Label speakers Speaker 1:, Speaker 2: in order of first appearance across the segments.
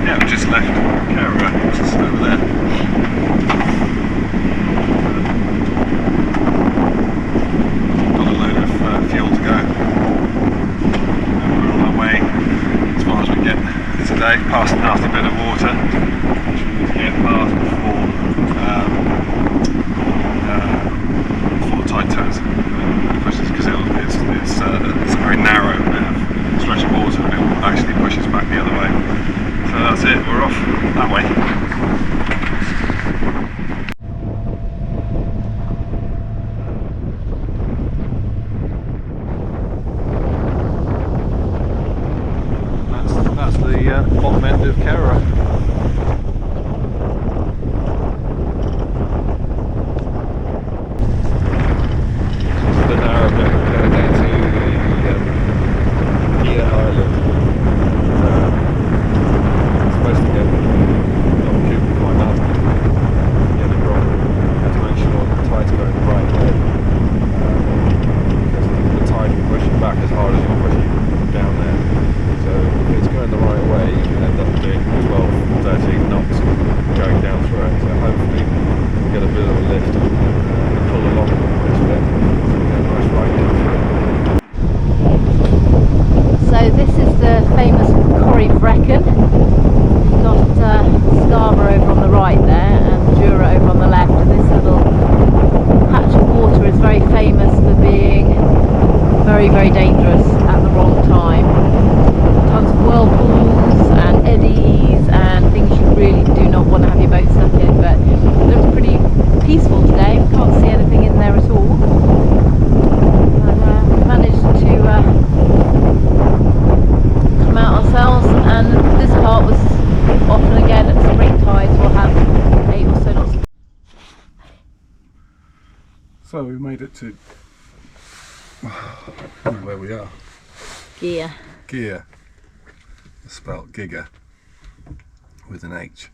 Speaker 1: yeah, we just left Gigha, which is over there. Got a load of fuel to go. And we're on our way as far as we get today, past a nasty bit of water, which we need to get past before the tide turns. Because it's a very narrow stretch of water, and it actually pushes back the other way. So that's it, we're off that way. That's the bottom end of Gigha.
Speaker 2: Very dangerous at the wrong time. Tons of whirlpools and eddies and things you really do not want to have your boat stuck in, but it looks pretty peaceful today. We can't see anything in there at all. And we managed to come out ourselves, and this part was often again at spring tides we'll have 8 or so knots.
Speaker 1: So we made it to where we are.
Speaker 2: Gigha.
Speaker 1: Gigha. It's spelled Gigha with an H.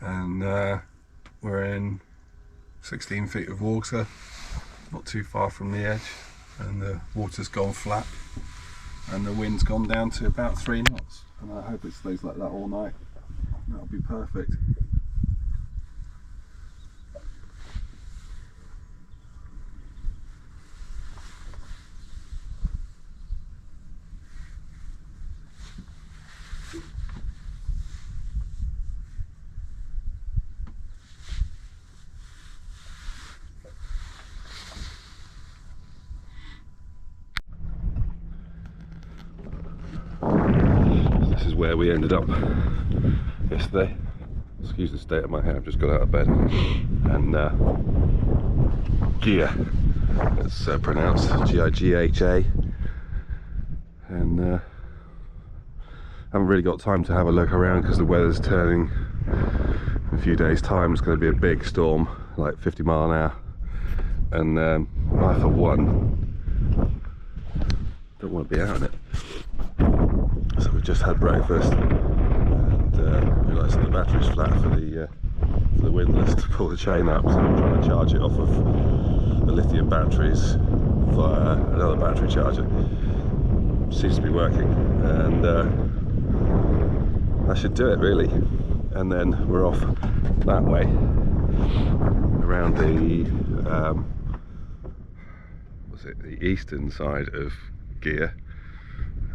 Speaker 1: And we're in 16 feet of water, not too far from the edge, and the water's gone flat and the wind's gone down to about 3 knots, and I hope it stays like that all night. That'll be perfect. This is where we ended up yesterday. Excuse the state of my hair, I've just got out of bed. And Gigha, it's pronounced G-I-G-H-A. And haven't really got time to have a look around because the weather's turning. In a few days' time it's going to be a big storm, like 50 mile an hour. And I for one don't want to be out in it. So we've just had breakfast and realised that the battery's flat for the windlass to pull the chain up, so I'm trying to charge it off of the lithium batteries via another battery charger. Seems to be working, and that should do it really. And then we're off that way around the the eastern side of Gigha,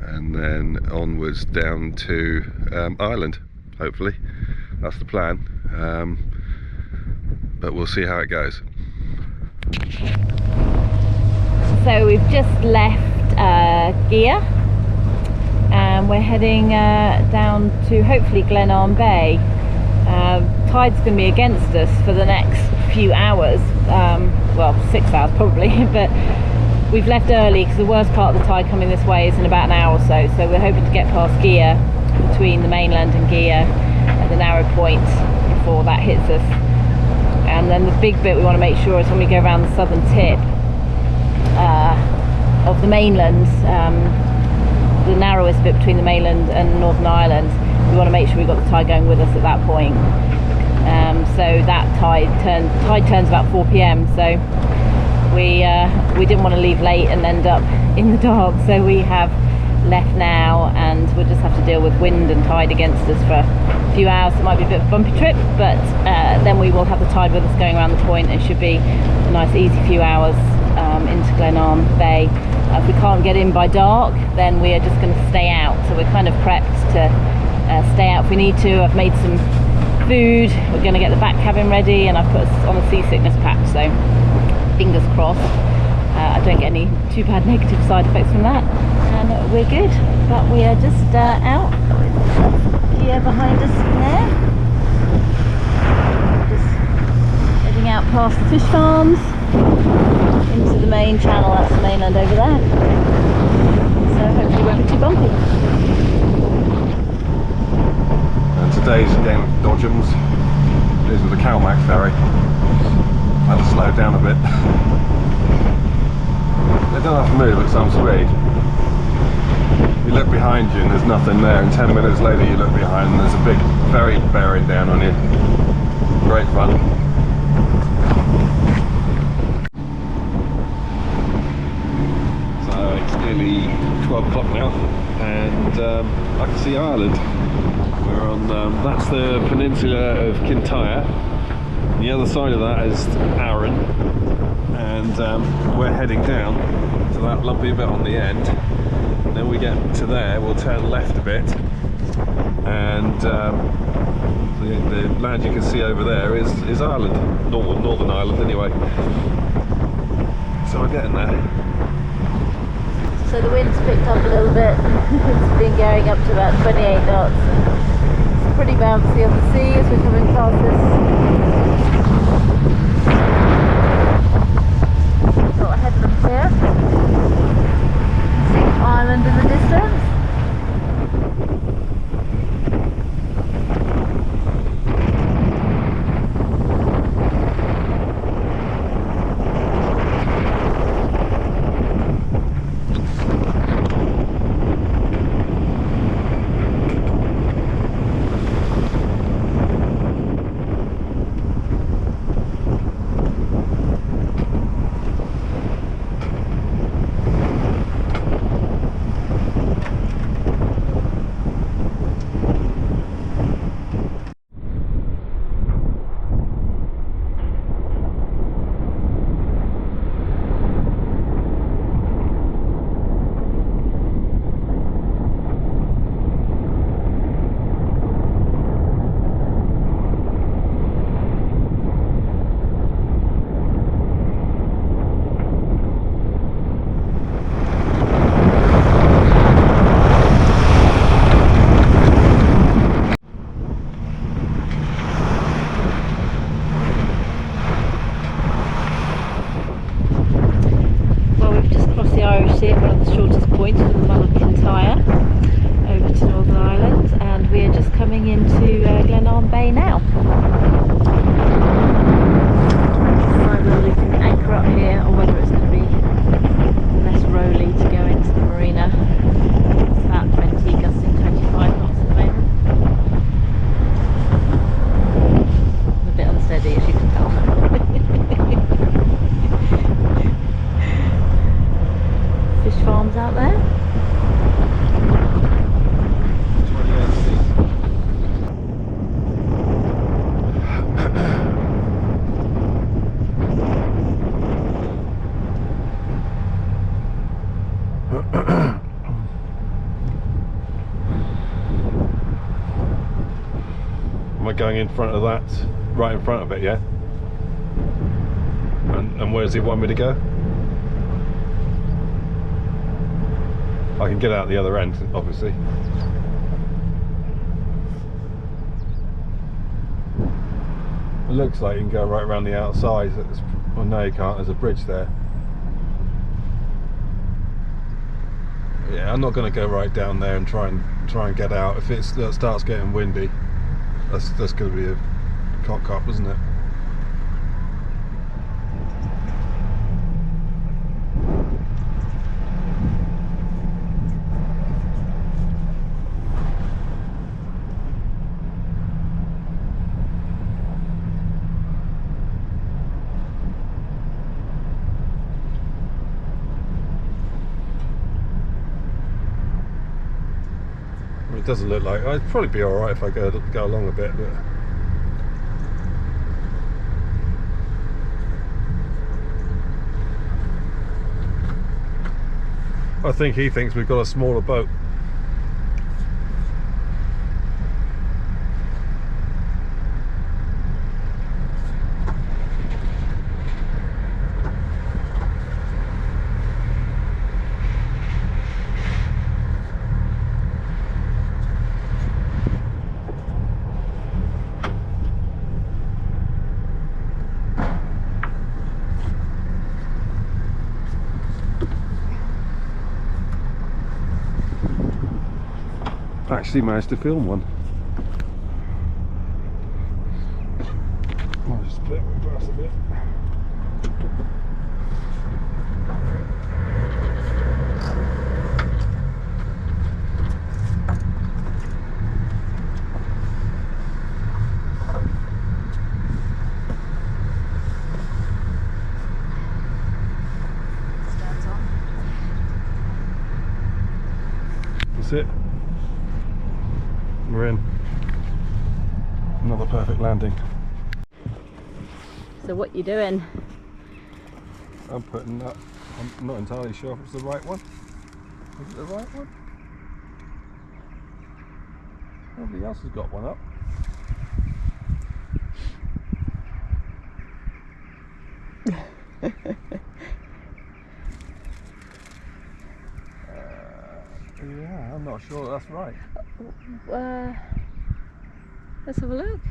Speaker 1: and then onwards down to Ireland, hopefully. That's the plan, but we'll see how it goes.
Speaker 2: So we've just left Gigha and we're heading down to hopefully Glen Arm Bay. Tide's going to be against us for the next few hours, well 6 hours probably, but we've left early because the worst part of the tide coming this way is in about an hour or so, so we're hoping to get past Gigha, between the mainland and Gigha, at the narrow point before that hits us. And then the big bit we want to make sure is when we go around the southern tip of the mainland, the narrowest bit between the mainland and Northern Ireland, we want to make sure we've got the tide going with us at that point. So that tide turns about 4 p.m, so we didn't want to leave late and end up in the dark, so we have left now, and we'll just have to deal with wind and tide against us for a few hours. It might be a bit of a bumpy trip, but then we will have the tide with us going around the point. It should be a nice easy few hours into Glen Arm Bay. If we can't get in by dark, then we are just going to stay out, so we're kind of prepped to stay out if we need to. I've made some food, we're going to get the back cabin ready, and I've put us on a seasickness patch, so fingers crossed I don't get any too bad negative side effects from that, and we're good. But we are just out here behind us there, just heading out past the fish farms into the main channel. That's the mainland over there, so hopefully it won't be too bumpy.
Speaker 1: And today's game of dodgems is with the Calmac ferry. I had to slow down a bit. They don't have to move at some speed. You look behind you and there's nothing there, and 10 minutes later you look behind and there's a big ferry bearing down on you. Great fun. So it's nearly 12 o'clock now, and I can see Ireland. We're on, that's the peninsula of Kintyre. The other side of that is Arran, and we're heading down to that lumpy bit on the end. And then we get to there, we'll turn left a bit, and the land you can see over there is Ireland, Northern Ireland anyway. So we're getting there.
Speaker 2: So the wind's picked up a little bit. It's been going up to about 28 knots. It's pretty bouncy on the sea as we're coming past this sort of headlands here. See Ireland in the distance. Over to Northern Ireland, and we are just coming into Glen Arm Bay now. Whether we can anchor up here or whether it's going to be less rolly to go into the marina. It's about 20, gusting 25 knots at the moment. I'm a bit unsteady, as you can tell. Fish farms out there.
Speaker 1: Am I going in front of that, right in front of it, yeah? And where does he want me to go? I can get out the other end, obviously. It looks like you can go right around the outside. Well, no, you can't. There's a bridge there. Yeah, I'm not going to go right down there and try and get out. If it starts getting windy, that's going to be a cock up, isn't it? doesn't look like. I'd probably be alright if I go along a bit, but I think he thinks we've got a smaller boat. Actually managed to film one. I'll just split my glass a bit.
Speaker 2: Stands on.
Speaker 1: That's it. We're in. Another perfect landing.
Speaker 2: So what you doing?
Speaker 1: I'm putting that. I'm not entirely sure if it's the right one. Is it the right one? Nobody else has got one up. Yeah, I'm not sure that's right.
Speaker 2: Let's have a look.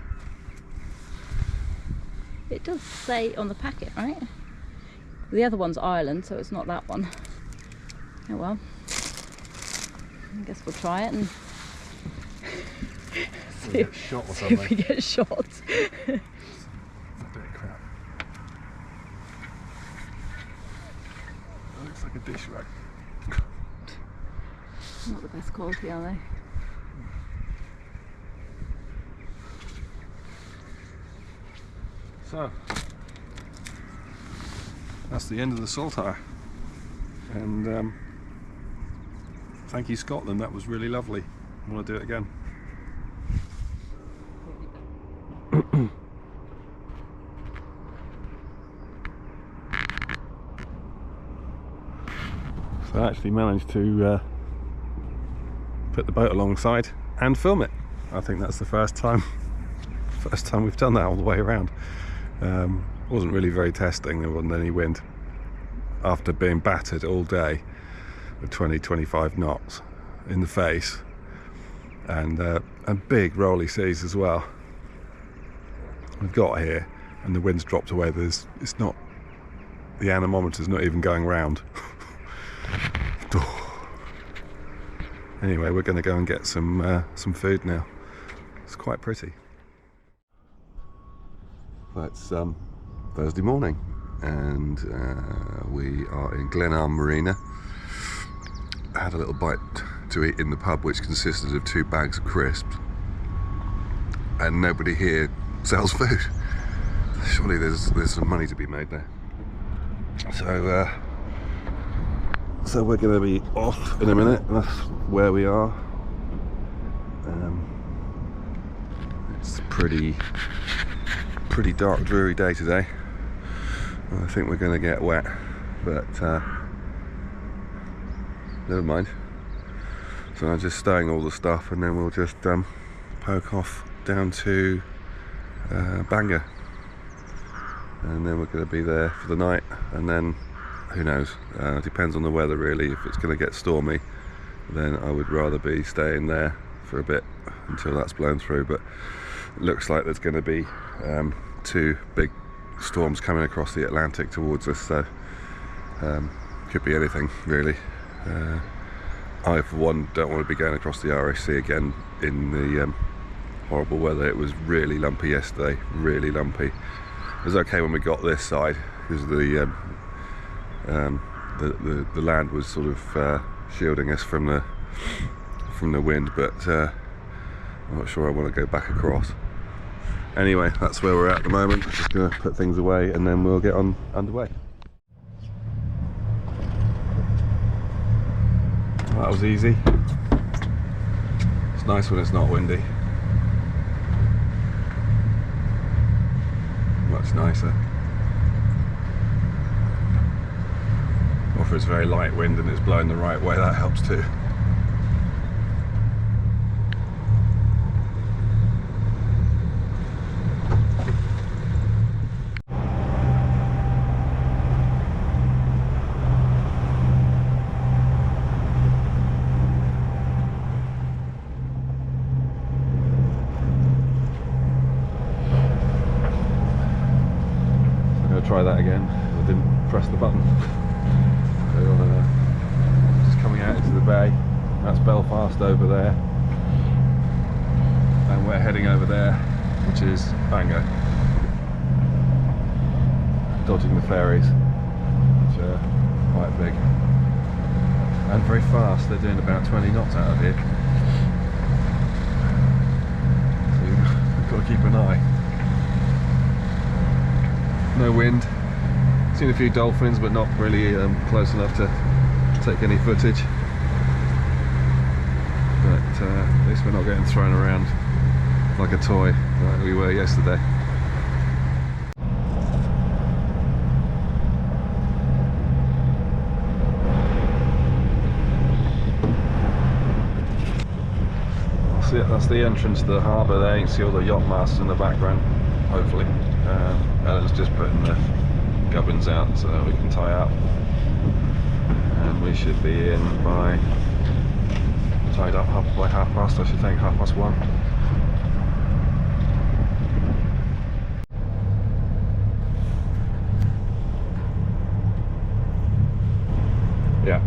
Speaker 2: It does say on the packet, right? The other one's Ireland, so it's not that one. Oh well. I guess we'll try it and see
Speaker 1: Get shot or
Speaker 2: if we
Speaker 1: something.
Speaker 2: get shot.
Speaker 1: A bit of crap. That looks like a dish rag.
Speaker 2: Not the best quality, are they?
Speaker 1: So that's the end of the saltire, and thank you Scotland, that was really lovely. I want to do it again. So I actually managed to put the boat alongside and film it. I think that's the first time we've done that all the way around. Wasn't really very testing, there wasn't any wind. After being battered all day with 20-25 knots in the face, and big rolly seas as well. We've got here and the wind's dropped away. It's not, the anemometer's not even going round. Anyway, we're going to go and get some food now. It's quite pretty. It's Thursday morning, and we are in Glen Arm Marina. I had a little bite to eat in the pub, which consisted of 2 bags of crisps, and nobody here sells food. Surely there's some money to be made there. So we're going to be off in a minute. That's where we are. It's a pretty dark, dreary day today. I think we're going to get wet, but never mind. So I'm just stowing all the stuff, and then we'll just poke off down to Bangor, and then we're going to be there for the night, and then who knows, depends on the weather really. If it's going to get stormy, then I would rather be staying there for a bit until that's blown through, but it looks like there's going to be 2 big storms coming across the Atlantic towards us, so could be anything really. I for one don't want to be going across the RSC again in the horrible weather. It was really lumpy yesterday, really lumpy. It was okay when we got this side because the land was sort of shielding us from the wind, but I'm not sure I want to go back across. Anyway, that's where we're at the moment. Just going to put things away and then we'll get on underway. That was easy. It's nice when it's not windy. Much nicer. Or if it's very light wind and it's blowing the right way, that helps too. Try that again. I didn't press the button. So, just coming out into the bay. That's Belfast over there, and we're heading over there, which is Bangor. Dodging the ferries, which are quite big and very fast. They're doing about 20 knots out of here, so you've got to keep an eye. No wind. Seen a few dolphins, but not really close enough to take any footage. But at least we're not getting thrown around like a toy like we were yesterday. That's the entrance to the harbour there. You can see all the yacht masts in the background, hopefully. Ellen's just putting the gubbins out so we can tie up, and we should be in by tied up by 1:30, I should think, 1:30. Yeah.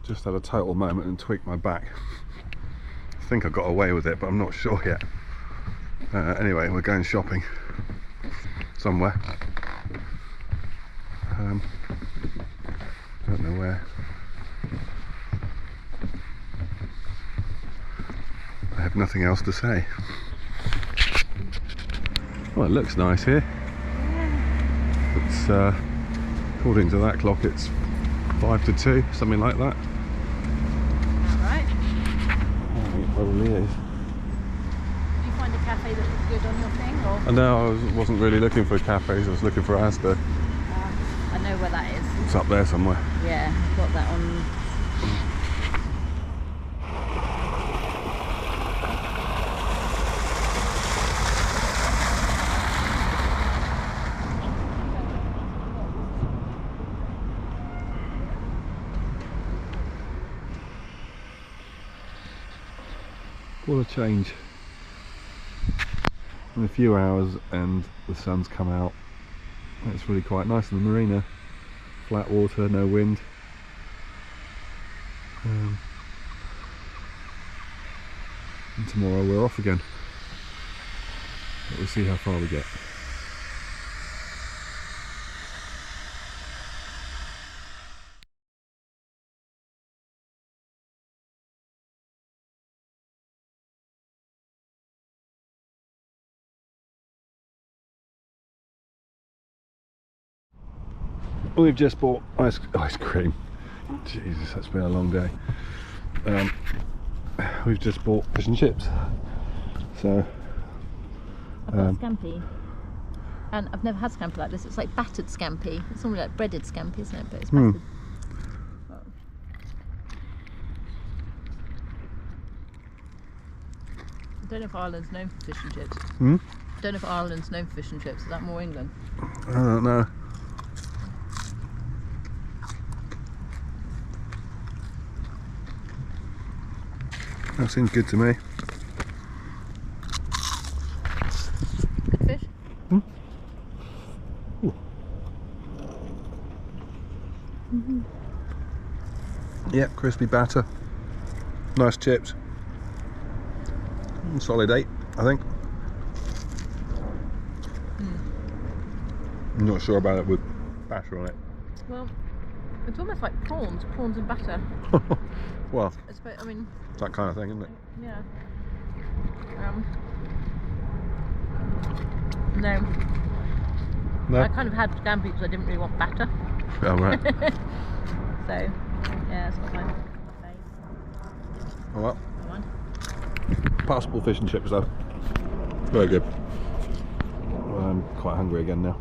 Speaker 1: Just had a total moment and tweaked my back. I think I got away with it, but I'm not sure yet. Anyway, we're going shopping somewhere. Don't know where. I have nothing else to say. Well, it looks nice here. It's according to that clock, it's 5 to 2, something like that.
Speaker 2: Right.
Speaker 1: It probably is.
Speaker 2: Did you find a cafe that was good on your thing? Or?
Speaker 1: No, I wasn't really looking for cafes, I was looking for Asda.
Speaker 2: I know where that is.
Speaker 1: It's up there somewhere.
Speaker 2: Yeah, got that on.
Speaker 1: What a change. In a few hours and the sun's come out. It's really quite nice in the marina. Flat water, no wind. And tomorrow we're off again. But we'll see how far we get. We've just bought ice cream. Jesus, that's been a long day. We've just bought fish and chips. So
Speaker 2: I've got scampi. And I've never had scampi like this. It's like battered scampi. It's normally like breaded scampi, isn't it? But it's battered. I don't know if Ireland's known for fish and chips. I don't know if Ireland's known for fish and chips. Is that more England?
Speaker 1: I don't know. That seems good to me.
Speaker 2: Good fish?
Speaker 1: Yep, crispy batter. Nice chips. Solid 8, I think. I'm not sure about it with batter on it.
Speaker 2: Well, it's almost like prawns and batter.
Speaker 1: Well,
Speaker 2: I mean,
Speaker 1: that kind of thing, isn't it?
Speaker 2: yeah. No.
Speaker 1: No?
Speaker 2: I kind of had scampi because I didn't really want batter.
Speaker 1: Oh, right.
Speaker 2: So, yeah, it's not my
Speaker 1: Oh, well.
Speaker 2: Come on.
Speaker 1: Passable fish and chips, though. Very good. Well, I'm quite hungry again now.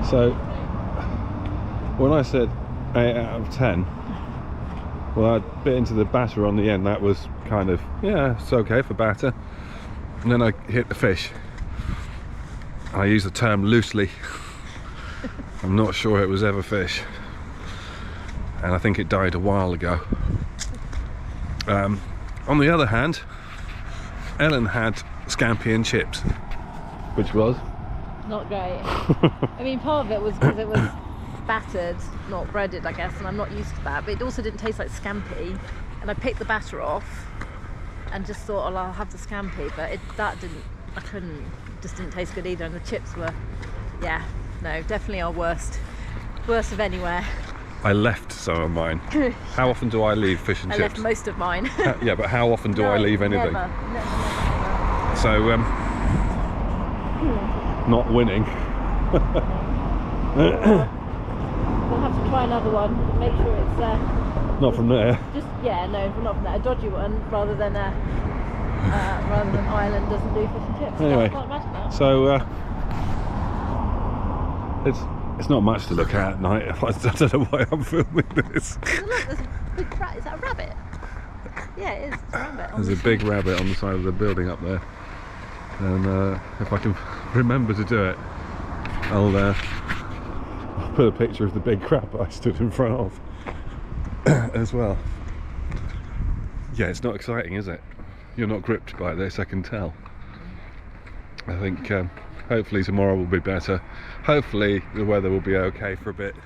Speaker 1: So, when I said 8 out of 10, well, I bit into the batter on the end. That was kind of, yeah, it's okay for batter. And then I hit the fish. I use the term loosely. I'm not sure it was ever fish. And I think it died a while ago. On the other hand, Ellen had scampi and chips, which was
Speaker 2: Not great. I mean, part of it was because it was battered, not breaded, I guess, and I'm not used to that. But it also didn't taste like scampi, and I picked the batter off and just thought, oh, I'll have the scampi, but I couldn't, just didn't taste good either. And the chips were, yeah, no, definitely our worst of anywhere.
Speaker 1: I left some of mine. How often do I leave fish and
Speaker 2: I
Speaker 1: chips?
Speaker 2: left most of mine.
Speaker 1: Yeah, but how often do I leave anything?
Speaker 2: Never.
Speaker 1: So, not winning.
Speaker 2: We'll have to try another one. Make sure it's
Speaker 1: Not from there.
Speaker 2: just not from there. A dodgy one rather than Ireland doesn't do fish and chips.
Speaker 1: Anyway,
Speaker 2: I can't imagine that.
Speaker 1: so it's not much to look at night. I don't know why I'm filming this.
Speaker 2: Look, there's a big rat. Is that a rabbit? Yeah, it is. It's a rabbit.
Speaker 1: There's a big rabbit on the side of the building up there, and if I can remember to do it, I'll put a picture of the big crab I stood in front of as well. Yeah, it's not exciting, is it? You're not gripped by this, I can tell. I think hopefully tomorrow will be better. Hopefully the weather will be okay for a bit,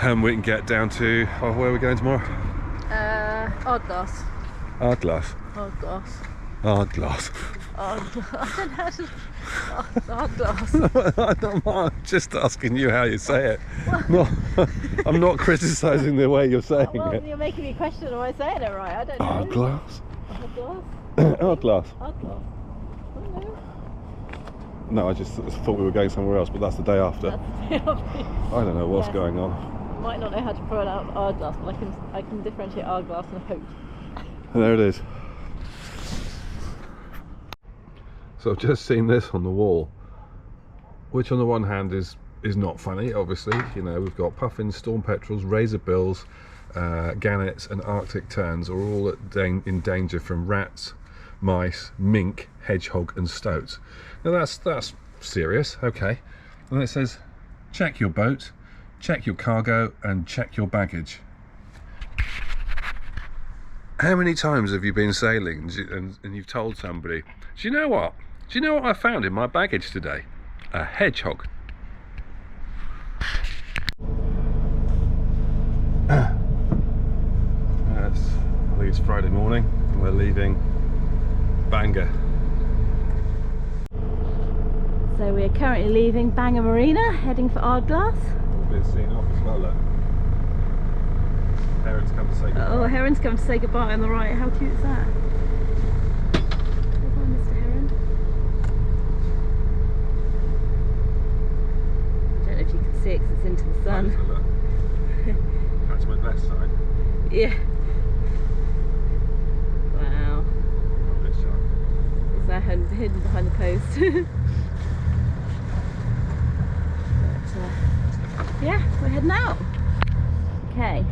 Speaker 1: and we can get down to where are we going tomorrow?
Speaker 2: Ardglass.
Speaker 1: Ardglass.
Speaker 2: Ardglass.
Speaker 1: Ardglass.
Speaker 2: I don't know how to. Ardglass.
Speaker 1: I'm just asking you how you say it. No, I'm not criticising the way you're saying
Speaker 2: Well,
Speaker 1: it.
Speaker 2: you're making me question, am I saying it right? I don't know.
Speaker 1: Ardglass.
Speaker 2: Ardglass.
Speaker 1: Ardglass.
Speaker 2: Ardglass. I don't know.
Speaker 1: No, I just thought we were going somewhere else, but that's the day after. I don't know what's going on.
Speaker 2: I might not know how to pronounce Ardglass, but I can differentiate Ardglass and hope.
Speaker 1: There it is. So I've just seen this on the wall, which on the one hand is not funny, obviously. You know, we've got puffins, storm petrels, razorbills, gannets and Arctic terns are all in danger from rats, mice, mink, hedgehog and stoats. Now that's serious, okay. And then it says, check your boat, check your cargo and check your baggage. How many times have you been sailing and you've told somebody, do you know what? Do you know what I found in my baggage today? A hedgehog. I think it's Friday morning and we're leaving Bangor.
Speaker 2: So we are currently leaving Bangor Marina, heading for Ardglass.
Speaker 1: We've been seen off as well, look. Heron's come to say goodbye.
Speaker 2: Oh, Heron's come to say goodbye on the right. How cute is that? Goodbye, Mr. Heron. I don't know if you can see it because it's into the sun.
Speaker 1: That's my best side.
Speaker 2: Yeah. Wow.
Speaker 1: Not this side.
Speaker 2: Is that hidden behind the post? But, yeah, we're heading out. Okay.